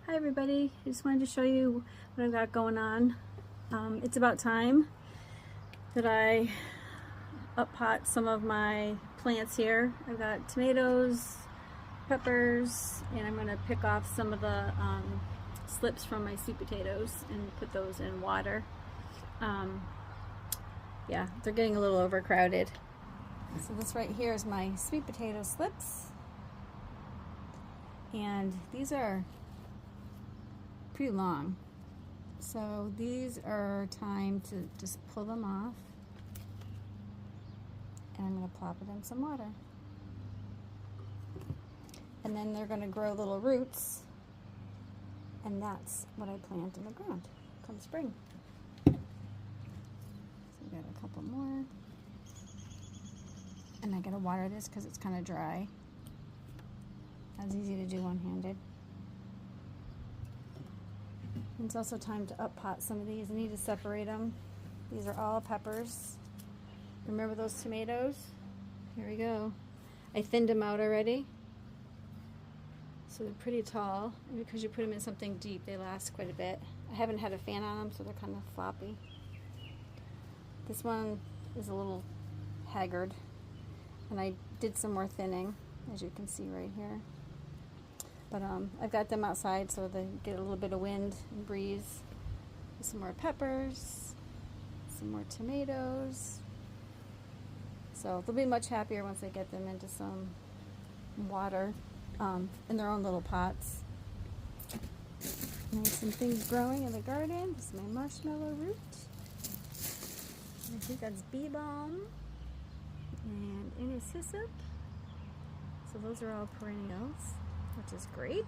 Hi everybody, I just wanted to show you what I've got going on. It's about time that I up-pot some of my plants here. I've got tomatoes, peppers, and I'm going to pick off some of the slips from my sweet potatoes and put those in water. Yeah, they're getting a little overcrowded. So this right here is my sweet potato slips. And these are pretty long. So these are time to just pull them off. And I'm going to plop it in some water. And then they're going to grow little roots. And that's what I plant in the ground come spring. So we got a couple more. And I got to water this because it's kind of dry. That's easy to do one-handed. It's also time to up-pot some of these. I need to separate them. These are all peppers. Remember those tomatoes? Here we go. I thinned them out already. So they're pretty tall. And because you put them in something deep, they last quite a bit. I haven't had a fan on them, so they're kind of floppy. This one is a little haggard. And I did some more thinning, as you can see right here. But I've got them outside so they get a little bit of wind and breeze. Some more peppers, some more tomatoes. So they'll be much happier once I get them into some water in their own little pots. And some things growing in the garden. This is my marshmallow root. I think that's bee balm and Innis hyssop. So those are all perennials, which is great.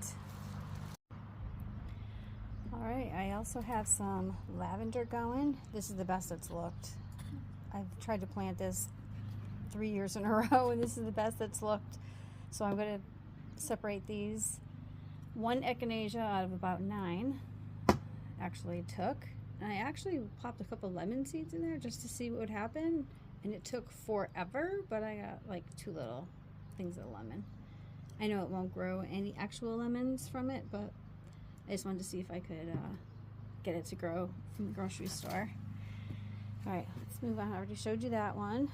Alright, I also have some lavender going. This is the best it's looked. I've tried to plant this 3 years in a row and this is the best it's looked. So I'm going to separate these. One echinacea out of about 9 actually took. And I actually popped a couple lemon seeds in there just to see what would happen. And it took forever, but I got like 2 little things of lemon. I know it won't grow any actual lemons from it, but I just wanted to see if I could get it to grow from the grocery store. Alright, let's move on. I already showed you that one.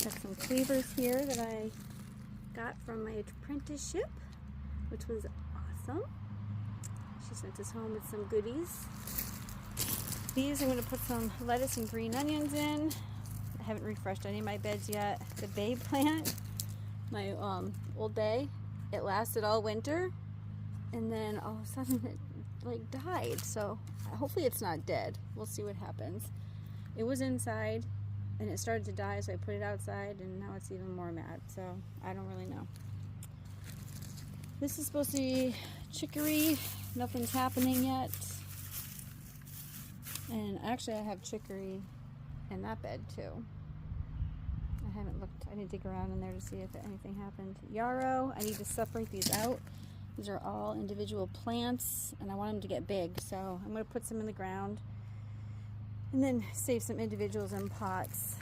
Got some cleavers here that I got from my apprenticeship, which was awesome. She sent us home with some goodies. These I'm going to put some lettuce and green onions in. I haven't refreshed any of my beds yet. The bay plant, my old bay, it lasted all winter and then all of a sudden it like died, so hopefully it's not dead. We'll see what happens. It was inside and it started to die, so I put it outside and now it's even more mad, so I don't really know. This is supposed to be chicory. Nothing's happening yet. And actually I have chicory in that bed too. I haven't looked. I didn't dig around in there to see if anything happened. Yarrow, I need to separate these out. These are all individual plants and I want them to get big, so I'm going to put some in the ground and then save some individuals in pots.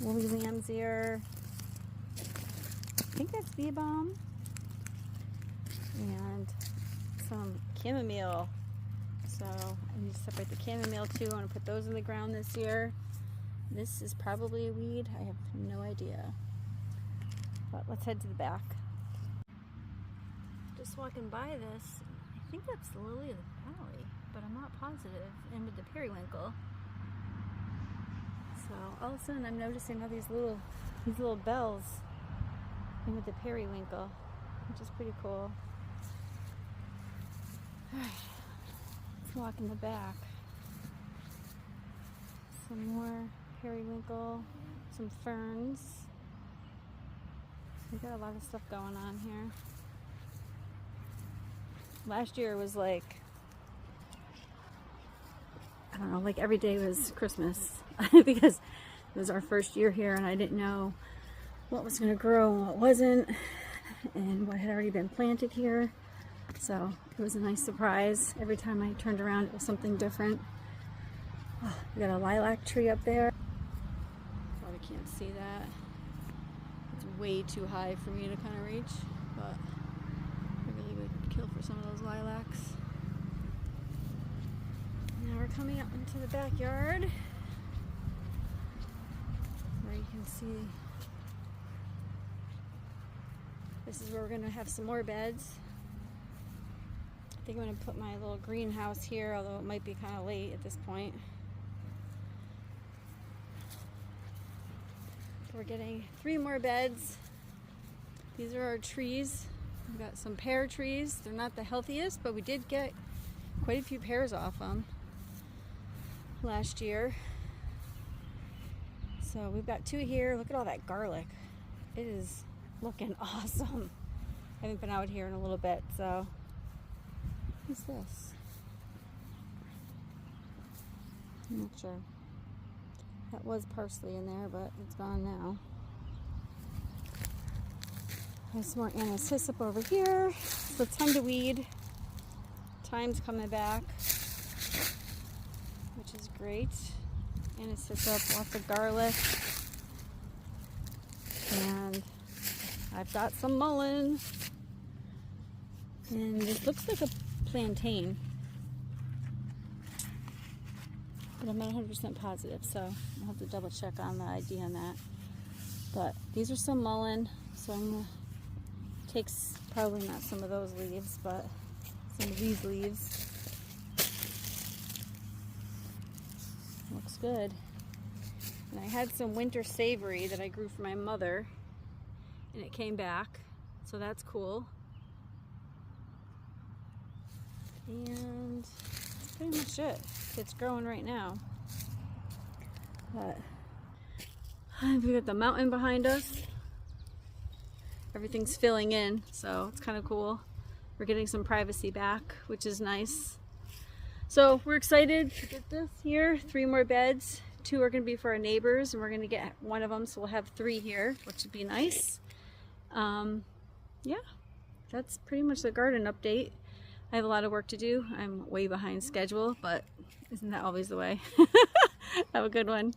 Woolly lamb's ear, I think that's bee balm, and some chamomile. So I need to separate the chamomile too. I want to put those in the ground this year. This is probably a weed. I have no idea. But let's head to the back. Just walking by this, I think that's lily of the valley, but I'm not positive. And with the periwinkle. So all of a sudden I'm noticing all these little bells in with the periwinkle, which is pretty cool. Alright, let's walk in the back. Some more periwinkle, some ferns. We got a lot of stuff going on here. Last year was like, I don't know, like every day was Christmas because it was our first year here and I didn't know what was going to grow and what wasn't and what had already been planted here. So it was a nice surprise. Every time I turned around it was something different. Oh, we got a lilac tree up there. Probably can't see that. It's way too high for me to kind of reach, but I really would lilacs. Now we're coming out into the backyard where you can see this is where we're going to have some more beds. I think I'm going to put my little greenhouse here, although it might be kind of late at this point. We're getting 3 more beds. These are our trees. We've got some pear trees. They're not the healthiest, but we did get quite a few pears off them last year. So we've got 2 here. Look at all that garlic. It is looking awesome. I haven't been out here in a little bit, so what's this? I'm not sure. That was parsley in there, but it's gone now. There's some more anise hyssop over here. So time to weed. Time's coming back, which is great. Anise hyssop, lots of garlic. And I've got some mullein. And this looks like a plantain. But I'm not 100% positive, so I'll have to double check on the ID on that. But these are some mullein, so I'm going to take probably not some of those leaves, but some of these leaves. Looks good. And I had some winter savory that I grew for my mother, and it came back, so that's cool. And that's pretty much it. It's growing right now. But we got the mountain behind us. Everything's filling in, so it's kind of cool. We're getting some privacy back, which is nice. So we're excited to get this here. 3 more beds. 2 are going to be for our neighbors, and we're going to get 1 of them, so we'll have 3 here, which would be nice. Yeah, that's pretty much the garden update. I have a lot of work to do. I'm way behind schedule, but isn't that always the way? Have a good one.